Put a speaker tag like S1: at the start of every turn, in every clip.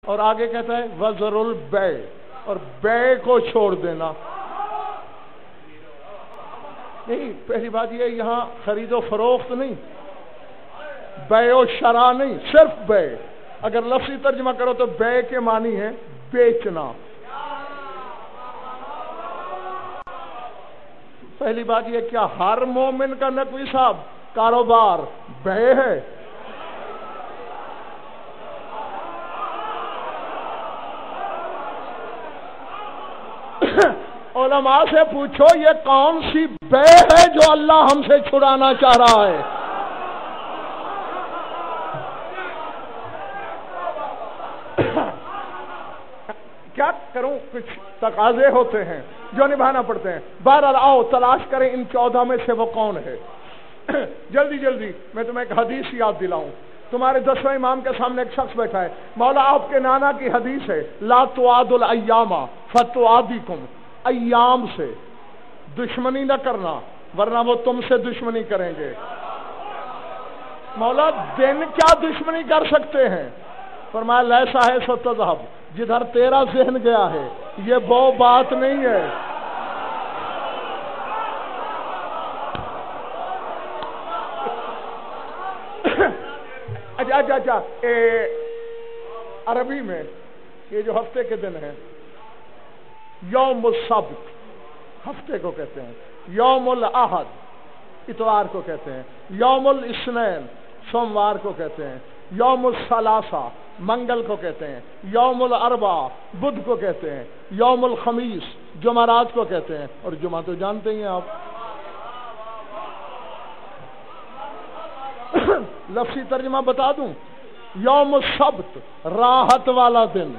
S1: اور آگے کہتا ہے وزر البے، اور بے کو چھوڑ دینا. نہیں، پہلی بات یہ یہاں خرید و فروخت نہیں، بے و شرع نہیں، صرف بے. اگر لفظی ترجمہ کرو تو بے کے معنی ہے بیچنا. پہلی بات یہ، کیا ہر مومن کا نقوی صاحب کاروبار بے ہے؟ علماء سے پوچھو یہ کون سی بے ہے جو اللہ ہم سے چھڑانا چاہ رہا ہے؟ کیا کروں، کچھ تقاضے ہوتے ہیں جو نبھانا پڑتے ہیں. بہرحال آؤ تلاش کریں ان 14 میں سے وہ کون ہے. جلدی جلدی میں تمہیں ایک حدیث یاد دلاؤں. تمہارے 10ویں امام کے سامنے ایک شخص بیٹھا ہے. مولا آپ کے نانا کی حدیث ہے، لا تعاد الایام فتعادیکم، ایام سے دشمنی نہ کرنا ورنہ وہ تم سے دشمنی کریں گے. مولا دن کیا دشمنی کر سکتے ہیں؟ فرمایا لیسا ہے ستذہب، جدھر تیرا ذہن گیا ہے یہ وہ بات نہیں ہے. اچھا عربی میں یہ جو ہفتے کے دن ہیں، یوم السبت ہفتے کو کہتے ہیں، یوم الاحد اتوار کو کہتے ہیں، یوم الاثنین سوموار کو کہتے ہیں، یوم الثلاثہ منگل کو کہتے ہیں، یوم الاربعاء بدھ کو کہتے ہیں، یوم الخمیس جمعرات کو کہتے ہیں. اور جمعہ تو جانتے ہی ہیں آپ. لفظی ترجمہ بتا دوں، یوم السبت راحت والا دن،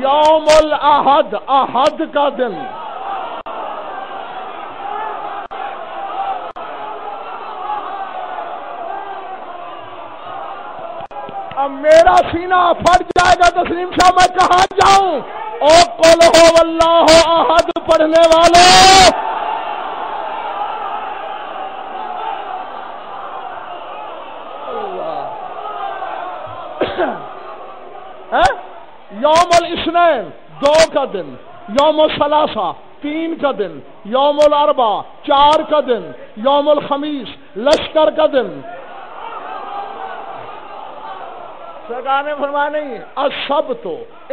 S1: یوم الاحد احد کا دن. اب میرا سینہ پھٹ جائے گا تسلیم شاہ، میں کہاں جاؤں؟ او قل ہو اللہ احد پڑھنے والوں، یوم الاثنین 2 کا دن، یوم الثلاثہ 3 کا دن، یوم الاربعاء 4 کا دن، یوم الخمیس لشکر کا دن. سرکار نے فرمایا نہیں، السبت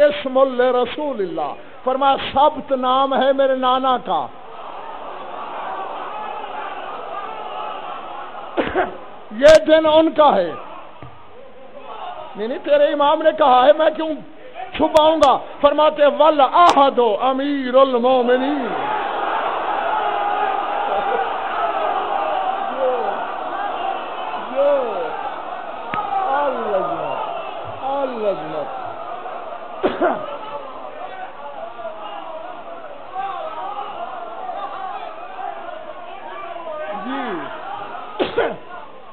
S1: اسم لرسول اللہ، فرمایا سبت نام ہے میرے نانا کا. یہ دن ان کا ہے. نہیں تیرے امام نے کہا ہے، میں کیوں چھپاؤں گا؟ فرماتے والاحد امیر المومنین.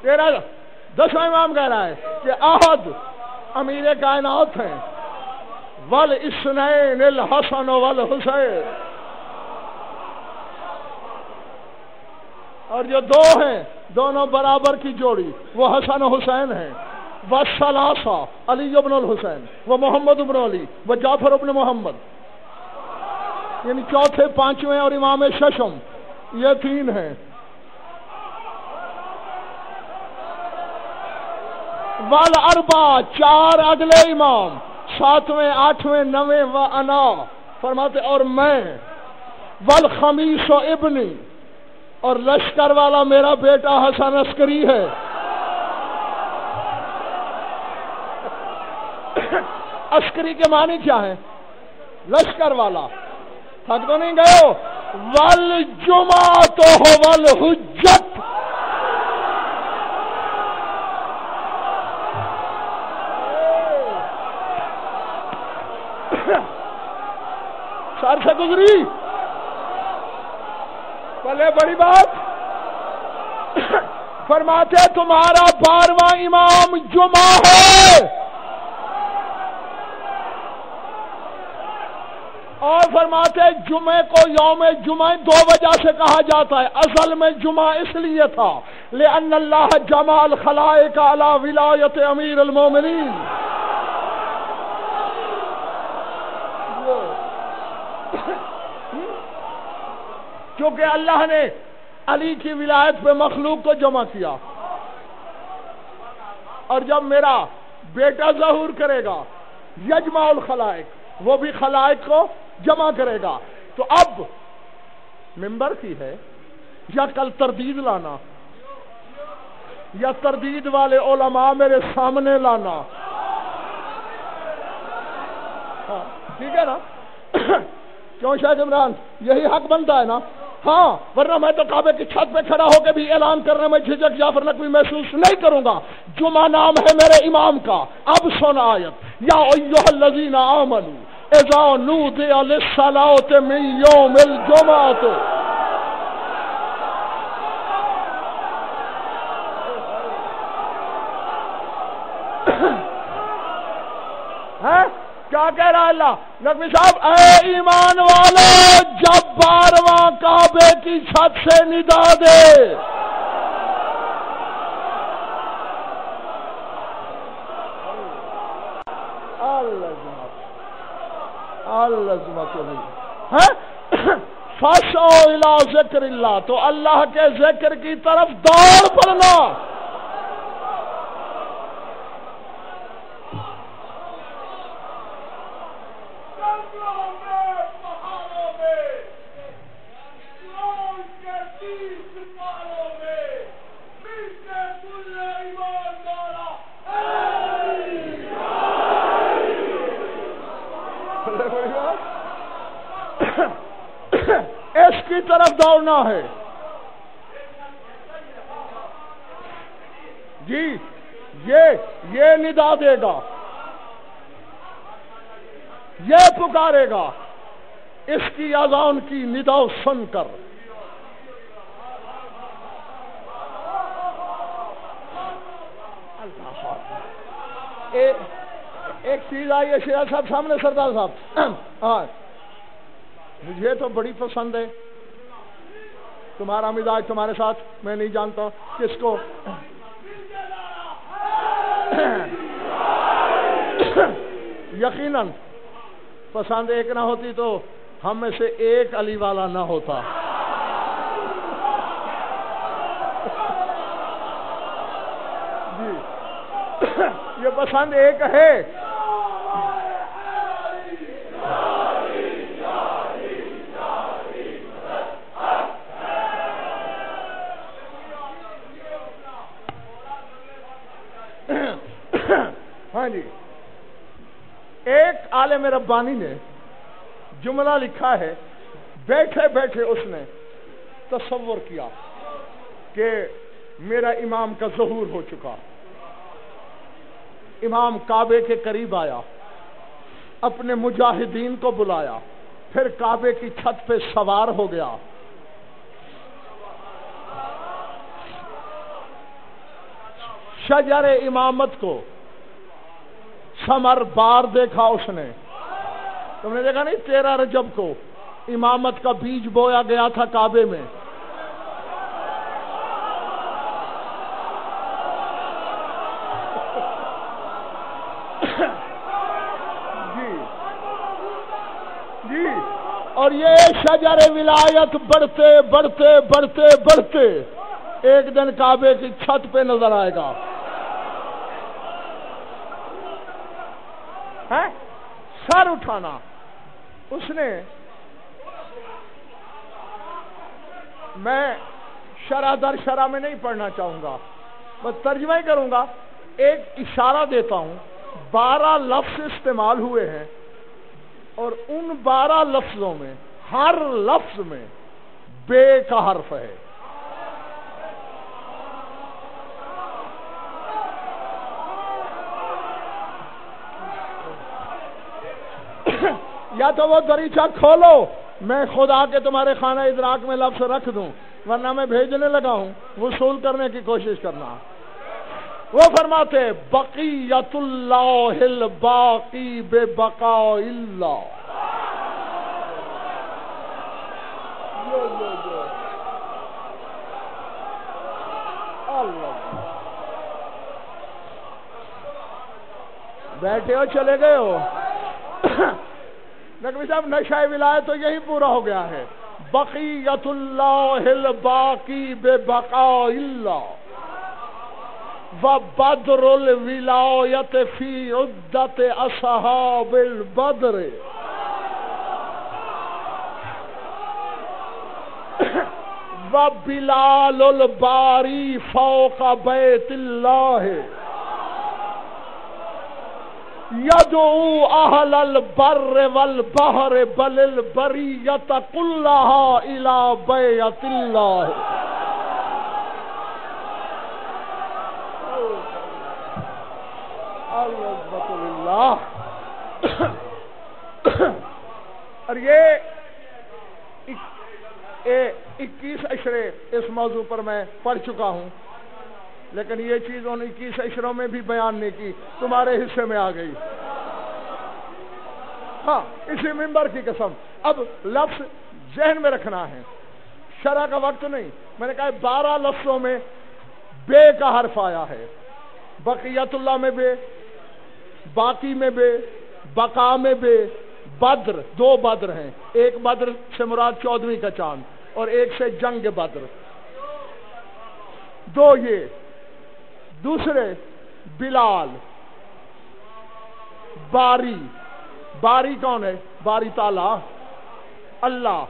S1: تیرا 10واں امام کہہ رہا ہے کہ احد امیر کائنات ہیں، والاثنین الحسن والحسین، اور جو 2 ہیں دونوں برابر کی جوڑی وہ حسن و حسین ہیں. والثلاثہ علی ابن الحسین، وہ محمد ابن علی، وہ جعفر ابن محمد، یعنی چوتھے 5ویں اور امام ششم، یہ 3 ہیں. والاربعاء 4 اگلے امام، 7ویں 8ویں 9ویں و انا، فرماتے اور میں، والخمیس و ابنی، اور لشکر والا میرا بیٹا حسن عسکری ہے. عسکری کے معنی کیا ہے؟ لشکر والا. تھک تو نہیں گئے ہو؟ والجمعۃ والحجۃ، سر سے گزری پہلے بڑی بات. فرماتے تمہارا 12واں امام جمعہ ہے، اور فرماتے جمعے کو یوم جمعہ 2 وجہ سے کہا جاتا ہے. اصل میں جمعہ اس لیے تھا لأن اللہ جمع الخلائق علی ولایت امیر المومنین. کیونکہ اللہ نے علی کی ولایت پہ مخلوق کو جمع کیا، اور جب میرا بیٹا ظہور کرے گا یجمع الخلائق، وہ بھی خلائق کو جمع کرے گا۔ تو اب منبر کی ہے یا کل تردید لانا، یا تردید والے علماء میرے سامنے لانا، ٹھیک ہے نا؟ کیوں شاہد عمران یہی حق بنتا ہے نا؟ ہاں، ورنہ میں تو کعبے کی چھت پہ کھڑا ہو کے بھی اعلان کرنے میں جھجک یا پھر نقوی محسوس نہیں کروں گا۔ جمعہ نام ہے میرے امام کا۔ اب سن آیت، یا ایھا الذین آمنوا اذا نودی للصلاۃ من یوم الجمعۃ۔ کیا کہہ رہا ہے اللہ؟ نقوی صاحب، اے ایمان والو، جب 12واں کعبے کی چھت سے ندا دے، فَاسْعَوْا إِلَىٰ ذِكْرِ اللَّهِ، تو اللہ کے ذکر کی طرف دوڑ پڑنا۔ اس کی طرف دوڑنا ہے جی، یہ ندا دے گا، یہ پکارے گا، اس کی اذان کی ندا سن کر ایک چیز آئی ہے شیرا صاحب سامنے، سردار صاحب، مجھے تو بڑی پسند ہے تمہارا مزاج، تمہارے ساتھ میں نہیں جانتا کس کو یقیناً پسند ایک نہ ہوتی تو ہم میں سے ایک علی والا نہ ہوتا۔ جی یہ پسند ایک ہے۔ ہاں جی، ایک عالم ربانی نے جملہ لکھا ہے، بیٹھے بیٹھے اس نے تصور کیا کہ میرا امام کا ظہور ہو چکا۔ امام کعبے کے قریب آیا، اپنے مجاہدین کو بلایا، پھر کعبے کی چھت پہ سوار ہو گیا۔ شجر امامت کو ثمر بار دیکھا اس نے۔ تم نے دیکھا نہیں 13 رجب کو امامت کا بیج بویا گیا تھا کعبے میں۔ جی اور یہ شجر ولایت بڑھتے بڑھتے بڑھتے بڑھتے ایک دن کعبے کی چھت پہ نظر آئے گا۔ سر اٹھانا، اس نے، میں شرح در شرح میں نہیں پڑھنا چاہوں گا، میں ترجمہ ہی کروں گا، ایک اشارہ دیتا ہوں۔ 12 لفظ استعمال ہوئے ہیں اور ان 12 لفظوں میں ہر لفظ میں بے کا حرف ہے۔ یا تو وہ دریچہ کھولو، میں خود آ کے تمہارے خانہ ادراک میں لفظ رکھ دوں، ورنہ میں بھیجنے لگا ہوں، وصول کرنے کی کوشش کرنا۔ وہ فرماتے بقیت اللہ الباقی بے بقاء اللہ۔ بیٹھے ہو چلے گئے ہو؟ نقوی صاحب نشہ ولایت تو یہی پورا ہو گیا ہے۔ بقیت اللہ الباقی ببقاء اللہ وبدر الولایت فی عدت اصحاب البدر وبلال الباری فوق بیت اللہ یدعو اہل البر والبحر بل البریۃ کلھا الی بیت اللہ. العزت للہ. اور یہ 21 اشرے اس موضوع پر میں پڑھ چکا ہوں، لیکن یہ چیز ان 21 اشروں میں بھی بیان نہیں کی، تمہارے حصے میں آ گئی. ہاں اسی منبر کی قسم. اب لفظ ذہن میں رکھنا ہے، شرح کا وقت نہیں. میں نے کہا 12 لفظوں میں بے کا حرف آیا ہے. بقیت اللہ میں بے، باقی میں بے، بقا میں بے، بدر 2 بدر ہیں. ایک بدر سے مراد 14ویں کا چاند اور ایک سے جنگ بدر. 2 یہ. دوسرے بلال. باری. باری کون ہے؟ باری تعالی اللہ.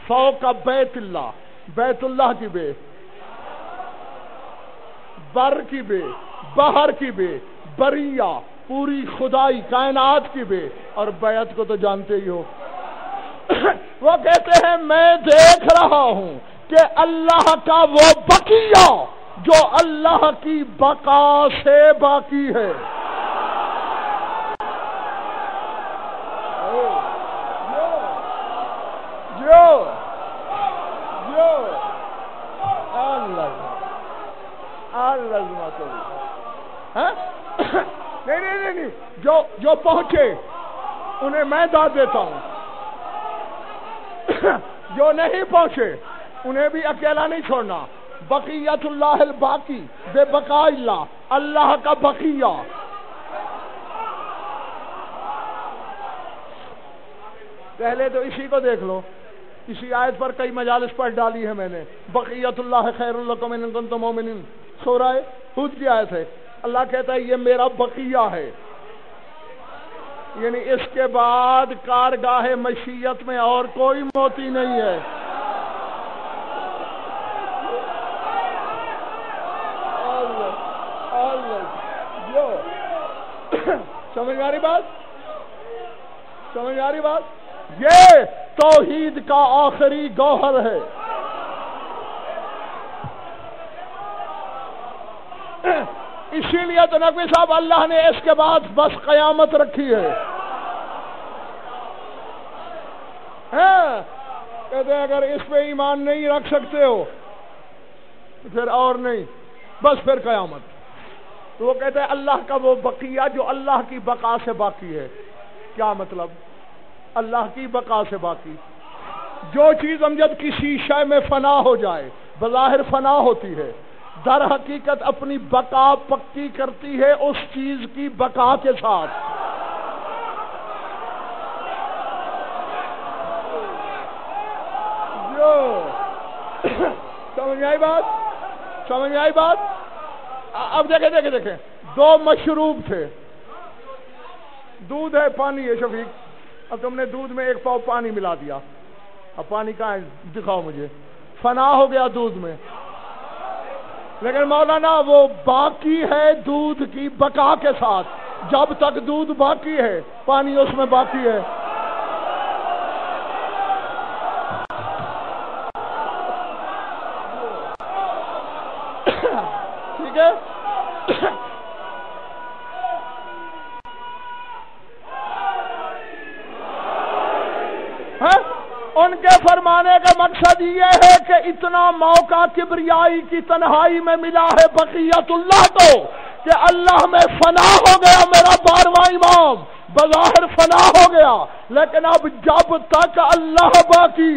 S1: فوق بیت اللہ، بیت اللہ کی بے، بر کی بے، بحر کی بے، بریہ پوری خدائی کائنات کی بے، اور بیعت کو تو جانتے ہی ہو. وہ کہتے ہیں میں دیکھ رہا ہوں کہ اللہ کا وہ بقیہ جو اللہ کی بقا سے باقی ہے. نہیں جو پہنچے انہیں میں داد دیتا ہوں، جو نہیں پہنچے انہیں بھی اکیلا نہیں چھوڑنا. بقیت اللہ الباقی بے بقاء اللہ، اللہ کا بقیہ. پہلے تو اسی کو دیکھ لو. اسی آیت پر کئی مجالس پڑھ ڈالی ہے میں نے. بقیت اللہ خیر لکم ان کنتم مؤمنین، سورہ ہود کی آیت ہے. اللہ کہتا ہے یہ میرا بقیہ ہے، یعنی اس کے بعد کارگاہ مشیت میں اور کوئی موتی نہیں ہے. سمجھ میں آ رہی بات؟ سمجھ میں آ رہی بات؟ یہ توحید کا آخری گوہر ہے. اسی لیے تو نقوی صاحب اللہ نے اس کے بعد بس قیامت رکھی ہے. کہتے ہیں اگر اس پہ ایمان نہیں رکھ سکتے ہو پھر اور نہیں، بس پھر قیامت. تو وہ کہتے ہیں اللہ کا وہ بقیہ جو اللہ کی بقا سے باقی ہے. کیا مطلب؟ اللہ کی بقا سے باقی. جو چیز ہم جب کسی شے میں فنا ہو جائے، بظاہر فنا ہوتی ہے، در حقیقت اپنی بقا پکی کرتی ہے اس چیز کی بقا کے ساتھ. سمجھ آئی بات؟ سمجھ آئی بات؟ اب دیکھیں 2 مشروب تھے. دودھ ہے، پانی ہے. شفیق اب تم نے دودھ میں 1 پاؤ پانی ملا دیا. اب پانی کہاں ہے؟ دکھاؤ مجھے. فنا ہو گیا دودھ میں. لیکن مولانا وہ باقی ہے دودھ کی بقا کے ساتھ. جب تک دودھ باقی ہے پانی اس میں باقی ہے. ٹھیک ہے؟ ان کے فرمانے کا مقصد یہ ہے کہ اتنا موقع کبریائی کی تنہائی میں ملا ہے بقیت اللہ کو کہ اللہ میں فنا ہو گیا. میرا 12واں امام بظاہر فنا ہو گیا، لیکن اب جب تک اللہ باقی